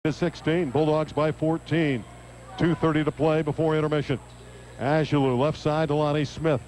16. Bulldogs by 14. 2:30 to play before intermission. Ashalou left side to Lonnie Smith.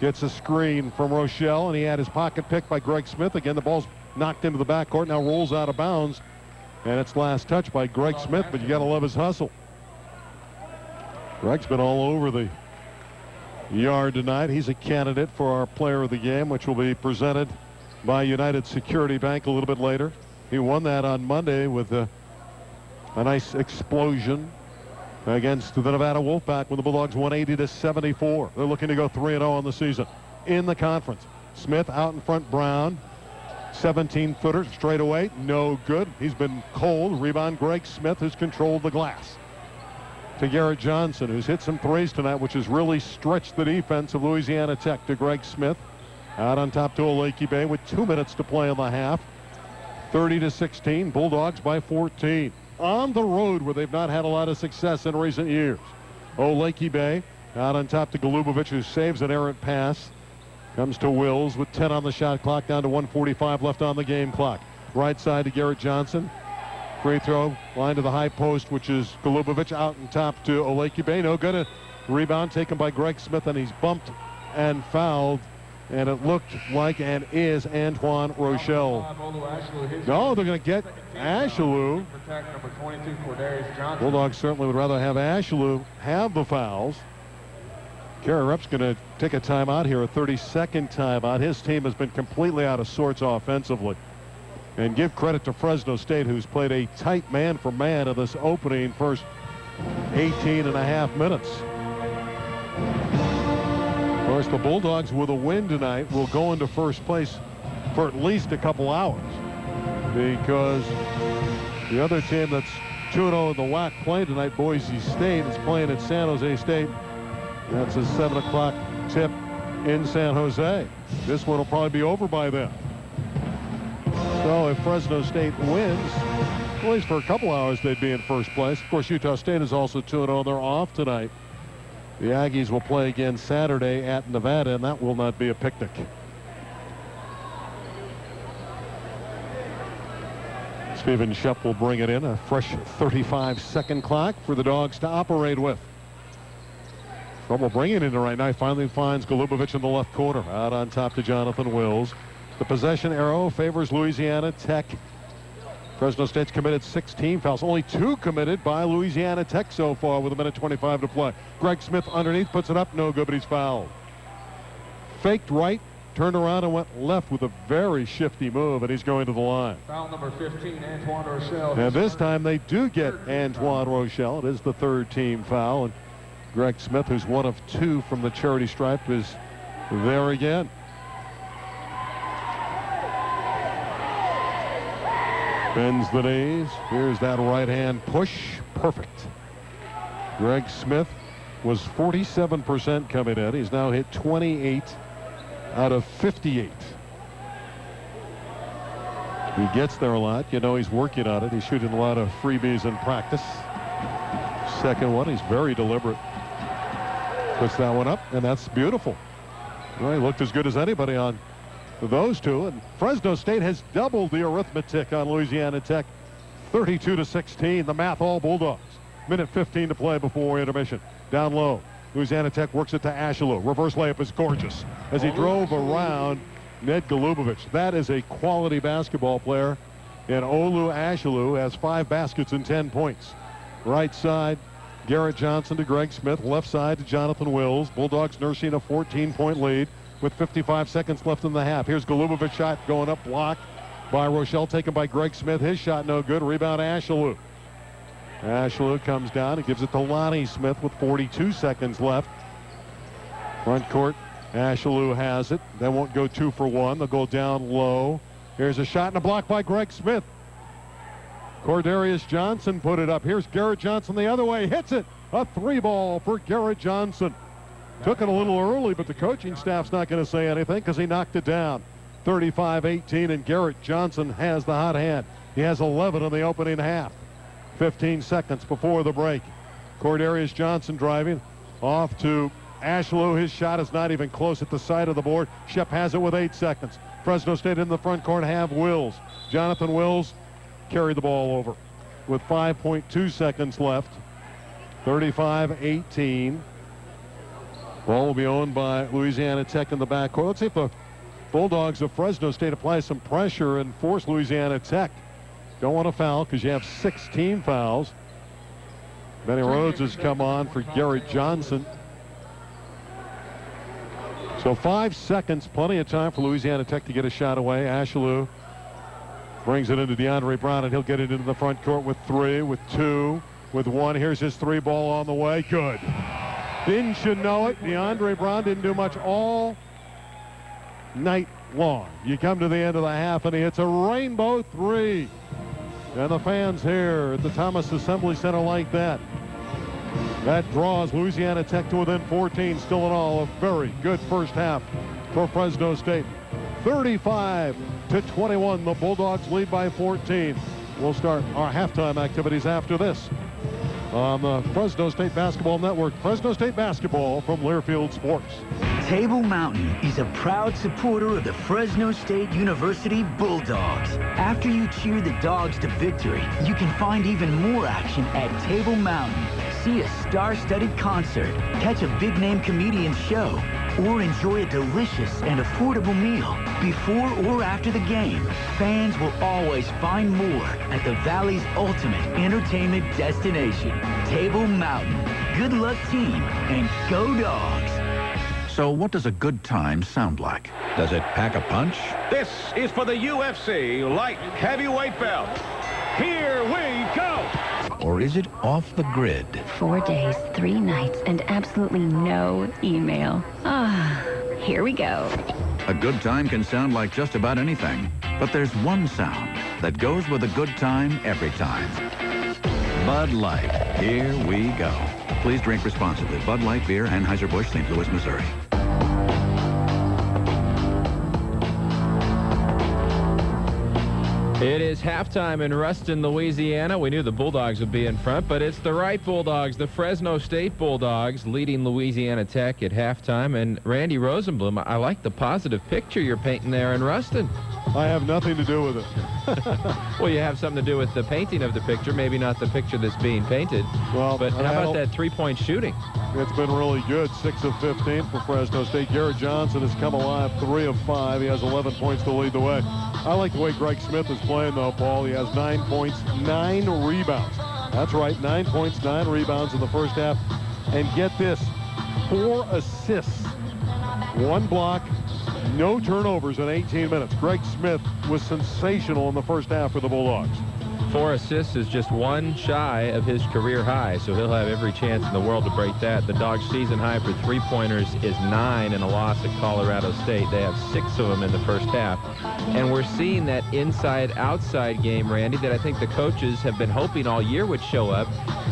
Gets a screen from Rochelle, and he had his pocket picked by Greg Smith. Again, the ball's knocked into the backcourt, now rolls out of bounds. And it's last touch by Greg Smith, but you got to love his hustle. Greg's been all over the yard tonight. He's a candidate for our player of the game, which will be presented by United Security Bank a little bit later. He won that on Monday with a nice explosion against the Nevada Wolfpack when the Bulldogs won 80-74. They're looking to go 3-0 on the season in the conference. Smith out in front, Brown. 17-footer straight away, no good. He's been cold. Rebound, Greg Smith, who's controlled the glass. To Garrett Johnson, who's hit some threes tonight, which has really stretched the defense of Louisiana Tech. To Greg Smith, out on top to Olakey Bay with 2 minutes to play in the half. 30-16, Bulldogs by 14. On the road where they've not had a lot of success in recent years. Olakey Bay out on top to Golubovic, who saves an errant pass. Comes to Wills with 10 on the shot clock, down to 1:45 left on the game clock. Right side to Garrett Johnson. Free throw line to the high post, which is Golubovic out on top to Olakey Bay. No good. A rebound taken by Greg Smith, and he's bumped and fouled. And it looked like and is Antoine Rochelle. No, they're going to get Ashalou. Bulldogs certainly would rather have Ashalou have the fouls. Kerry Rupp's going to take a timeout here, a 30-second timeout. His team has been completely out of sorts offensively. And give credit to Fresno State, who's played a tight man-for-man in this opening first 18 and a half minutes. Of course, the Bulldogs with a win tonight will go into first place for at least a couple hours, because the other team that's 2-0 in the WAC play tonight, Boise State, is playing at San Jose State. That's a 7 o'clock tip in San Jose. This one will probably be over by then. So if Fresno State wins, at least for a couple hours, they'd be in first place. Of course, Utah State is also 2-0. They're off tonight. The Aggies will play again Saturday at Nevada, and that will not be a picnic. Stephen Shep will bring it in, a fresh 35-second clock for the Dogs to operate with. Trouble bringing it in right now. He finally finds Golubovic in the left corner. Out on top to Jonathan Wills. The possession arrow favors Louisiana Tech. Fresno State's committed 16 fouls. Only 2 committed by Louisiana Tech so far with 1:25 to play. Greg Smith underneath, puts it up. No good, but he's fouled. Faked right, turned around and went left with a very shifty move, and he's going to the line. Foul number 15, Antoine Rochelle. And this time they do get Antoine Rochelle. It is the third team foul. And Greg Smith, who's 1 of 2 from the charity stripe, is there again. Bends the knees. Here's that right hand push. Perfect. Greg Smith was 47% coming in. He's now hit 28 out of 58. He gets there a lot. You know he's working on it. He's shooting a lot of freebies in practice. Second one, he's very deliberate. Puts that one up, and that's beautiful. Well, he looked as good as anybody on those two, and Fresno State has doubled the arithmetic on Louisiana Tech. 32-16, the math all Bulldogs. Minute 15 to play before intermission. Down low, Louisiana Tech works it to Ashalou. Reverse layup is gorgeous as he drove around Ned Golubovic. That is a quality basketball player, and Olu Ashalou has 5 baskets and 10 points. Right side, Garrett Johnson to Greg Smith. Left side to Jonathan Wills. Bulldogs nursing a 14-point lead with 55 seconds left in the half. Here's Golubovic's shot going up, blocked by Rochelle, taken by Greg Smith. His shot no good. Rebound Ashalou. Ashalou comes down and gives it to Lonnie Smith with 42 seconds left. Front court, Ashalou has it. They won't go 2 for 1. They'll go down low. Here's a shot and a block by Greg Smith. Cordarius Johnson put it up. Here's Garrett Johnson the other way. Hits it. A 3-ball for Garrett Johnson. Took it a little early, but the coaching staff's not going to say anything because he knocked it down. 35-18, and Garrett Johnson has the hot hand. He has 11 in the opening half. 15 seconds before the break. Cordarius Johnson driving off to Ashalou. His shot is not even close at the side of the board. Shep has it with 8 seconds. Fresno State in the front court have Wills. Jonathan Wills carried the ball over. with 5.2 seconds left. 35-18. Ball will be owned by Louisiana Tech in the backcourt. Let's see if the Bulldogs of Fresno State apply some pressure and force Louisiana Tech. Don't want to foul because you have 16 fouls. Benny Rhodes has come on for Garrett Johnson. So 5 seconds, plenty of time for Louisiana Tech to get a shot away. Ashalou brings it into DeAndre Brown, and he'll get it into the front court with 3, with 2, with 1. Here's his 3 ball on the way. Good. Didn't you know it? DeAndre Brown didn't do much all night long. You come to the end of the half, and he hits a rainbow 3. And the fans here at the Thomas Assembly Center like that. That draws Louisiana Tech to within 14. Still in all, a very good first half for Fresno State. 35-21. The Bulldogs lead by 14. We'll start our halftime activities after this on the Fresno State Basketball Network. Fresno State Basketball from Learfield Sports. Table Mountain is a proud supporter of the Fresno State University Bulldogs. After you cheer the Dogs to victory, you can find even more action at Table Mountain. See a star-studded concert, catch a big-name comedian show, or enjoy a delicious and affordable meal before or after the game. Fans will always find more at the Valley's ultimate entertainment destination, Table Mountain. Good luck, team, and go Dogs! So what does a good time sound like? Does it pack a punch? This is for the UFC light heavyweight belt. Here we go! Or is it off the grid? 4 days, 3 nights, and absolutely no email. Ah, here we go. A good time can sound like just about anything, but there's one sound that goes with a good time every time. Bud Light. Here we go. Please drink responsibly. Bud Light Beer, Anheuser-Busch, St. Louis, Missouri. It is halftime in Ruston, Louisiana. We knew the Bulldogs would be in front, but it's the right Bulldogs, the Fresno State Bulldogs, leading Louisiana Tech at halftime. And Randy Rosenblum, I like the positive picture you're painting there in Ruston. I have nothing to do with it. Well, you have something to do with the painting of the picture, maybe not the picture that's being painted. Well, but how about that three-point shooting? It's been really good. 6 of 15 for Fresno State. Garrett Johnson has come alive, 3 of 5. He has 11 points to lead the way. I like the way Greg Smith is playing, though, Paul. He has 9 points, 9 rebounds. That's right, 9 points, 9 rebounds in the first half. And get this, 4 assists, 1 block, no turnovers in 18 minutes. Greg Smith was sensational in the first half for the Bulldogs. 4 assists is just 1 shy of his career high, so he'll have every chance in the world to break that. The Dogs' season high for three-pointers is 9 in a loss at Colorado State. They have 6 of them in the first half. And we're seeing that inside-outside game, Randy, that I think the coaches have been hoping all year would show up.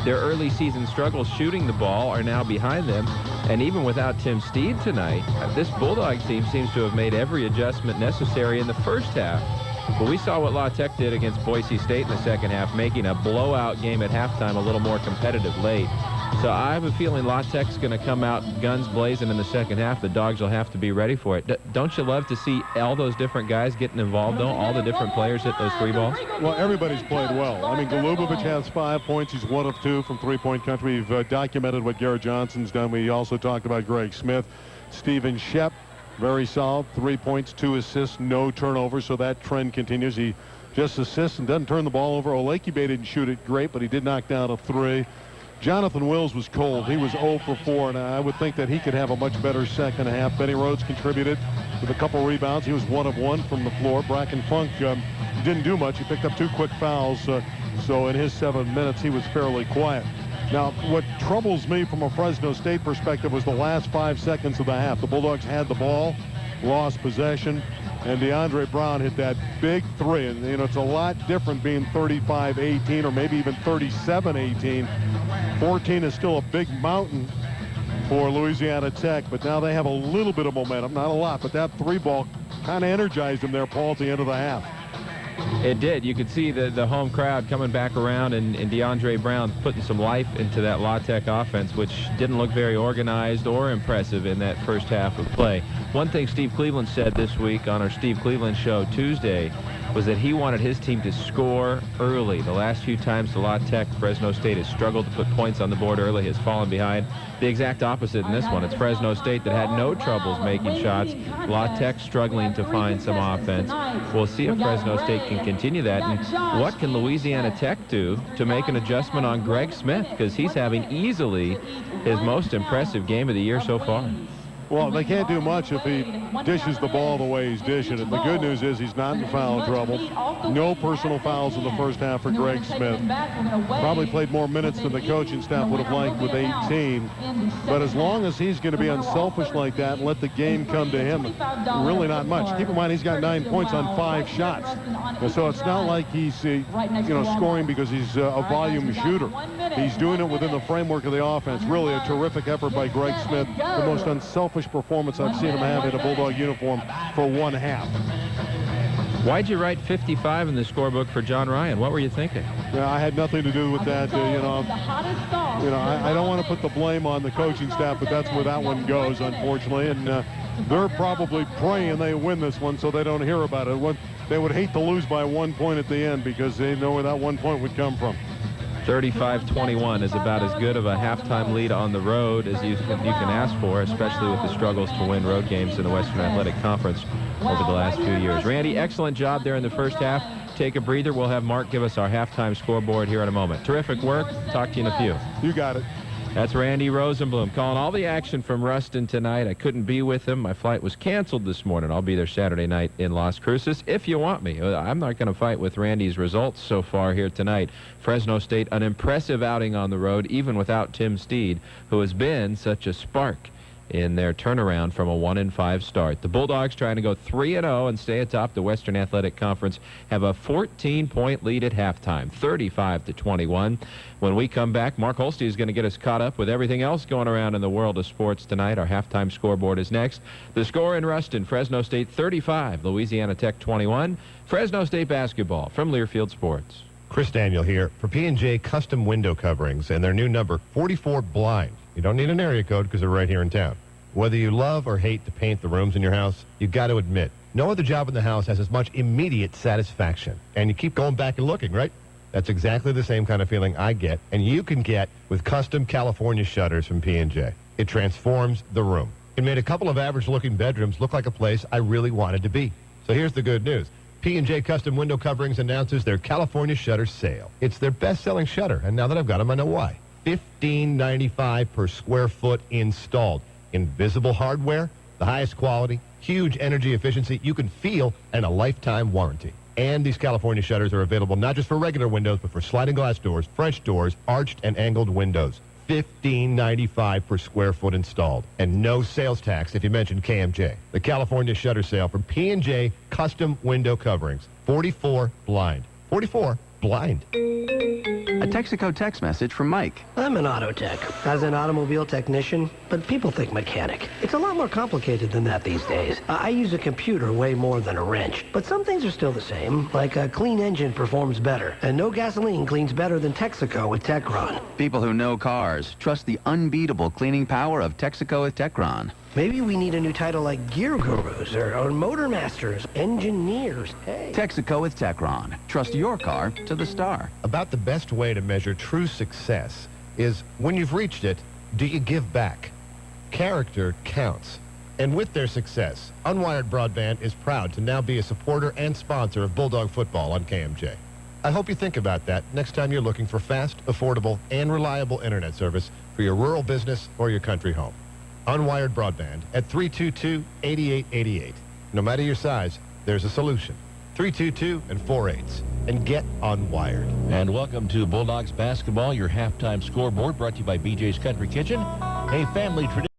Their early season struggles shooting the ball are now behind them. And even without Tim Steed tonight, this Bulldog team seems to have made every adjustment necessary in the first half. But we saw what La Tech did against Boise State in the second half, making a blowout game at halftime a little more competitive late. So I have a feeling La Tech's going to come out guns blazing in the second half. The Dogs will have to be ready for it. Don't you love to see all those different guys getting involved, though? All the different players hit those 3 balls? Well, everybody's played well. I mean, Golubovic has 5 points. He's 1 of 2 from three-point country. We've documented what Garrett Johnson's done. We also talked about Greg Smith. Steven Shep, very solid. 3 points, 2 assists, no turnovers. So that trend continues. He just assists and doesn't turn the ball over. Olakebe didn't shoot it great, but he did knock down a 3. Jonathan Wills was cold. He was 0 for 4, and I would think that he could have a much better second half. Benny Rhodes contributed with a couple rebounds. He was 1 of 1 from the floor. Bracken Funk didn't do much. He picked up 2 quick fouls, so in his 7 minutes, he was fairly quiet. Now, what troubles me from a Fresno State perspective was the last 5 seconds of the half. The Bulldogs had the ball, lost possession, and DeAndre Brown hit that big 3. And, you know, it's a lot different being 35-18 or maybe even 37-18. 14 is still a big mountain for Louisiana Tech, but now they have a little bit of momentum, not a lot, but that 3 ball kind of energized them there, Paul, at the end of the half. It did. You could see the home crowd coming back around and DeAndre Brown putting some life into that La Tech offense, which didn't look very organized or impressive in that first half of play. One thing Steve Cleveland said this week on our Steve Cleveland show Tuesday was that he wanted his team to score early. The last few times to La Tech, Fresno State has struggled to put points on the board early, has fallen behind. The exact opposite in this one. It's Fresno State that had no troubles making shots. La Tech struggling to find some offense. We'll see if Fresno State can continue that. And what can Louisiana Tech do to make an adjustment on Greg Smith? Because he's having easily his most impressive game of the year so far. Well, they can't do much if he dishes the ball the way he's dishing it. The good news is he's not in foul trouble. No personal fouls in the first half for Greg Smith. Probably played more minutes than the coaching staff would have liked with 18. But as long as he's going to be unselfish like that and let the game come to him, really not much. Keep in mind he's got 9 points on 5 shots. And so it's not like he's scoring because he's a volume shooter. He's doing it within the framework of the offense. Really a terrific effort by Greg Smith. The most unselfish performance I've seen him have in a Bulldog uniform for one half. Why'd you write 55 in the scorebook for John Ryan? What were you thinking? Yeah, I had nothing to do with that. I don't want to put the blame on the coaching staff, but that's where that one goes, unfortunately. And they're probably praying they win this one so they don't hear about it. They would hate to lose by 1 point at the end because they know where that 1 point would come from. 35-21 is about as good of a halftime lead on the road as you can ask for, especially with the struggles to win road games in the Western Athletic Conference over the last few years. Randy, excellent job there in the first half. Take a breather. We'll have Mark give us our halftime scoreboard here in a moment. Terrific work. Talk to you in a few. You got it. That's Randy Rosenblum calling all the action from Ruston tonight. I couldn't be with him. My flight was canceled this morning. I'll be there Saturday night in Las Cruces if you want me. I'm not going to fight with Randy's results so far here tonight. Fresno State, an impressive outing on the road, even without Tim Steed, who has been such a spark in their turnaround from a 1-5 start. The Bulldogs trying to go 3-0 and stay atop the Western Athletic Conference have a 14-point lead at halftime, 35-21. When we come back, Mark Holstein is going to get us caught up with everything else going around in the world of sports tonight. Our halftime scoreboard is next. The score in Ruston, Fresno State 35, Louisiana Tech 21. Fresno State basketball from Learfield Sports. Chris Daniel here for P&J Custom Window Coverings and their new number 44 Blind. You don't need an area code because they're right here in town. Whether you love or hate to paint the rooms in your house, you've got to admit, no other job in the house has as much immediate satisfaction. And you keep going back and looking, right? That's exactly the same kind of feeling I get, and you can get with custom California shutters from P&J. It transforms the room. It made a couple of average-looking bedrooms look like a place I really wanted to be. So here's the good news. P&J Custom Window Coverings announces their California Shutter Sale. It's their best-selling shutter, and now that I've got them, I know why. $15.95 per square foot installed. Invisible hardware, the highest quality, huge energy efficiency you can feel, and a lifetime warranty. And these California shutters are available not just for regular windows, but for sliding glass doors, French doors, arched and angled windows. $15.95 per square foot installed. And no sales tax if you mention KMJ. The California Shutter Sale from P&J Custom Window Coverings. 44 Blind. 44 Blind. A Texaco text message from Mike. I'm an auto tech, as an automobile technician, but people think mechanic. It's a lot more complicated than that these days. I use a computer way more than a wrench, but some things are still the same, like a clean engine performs better, and no gasoline cleans better than Texaco with Techron. People who know cars trust the unbeatable cleaning power of Texaco with Techron. Maybe we need a new title like Gear Gurus or Motor Masters, Engineers. Hey. Texaco with Techron. Trust your car to the star. About the best way to measure true success is when you've reached it, do you give back? Character counts. And with their success, Unwired Broadband is proud to now be a supporter and sponsor of Bulldog football on KMJ. I hope you think about that next time you're looking for fast, affordable, and reliable internet service for your rural business or your country home. Unwired Broadband at 322-8888. No matter your size, there's a solution. 322 and 4/8. And get Unwired. And welcome to Bulldogs basketball, your halftime scoreboard brought to you by BJ's Country Kitchen, a family tradition.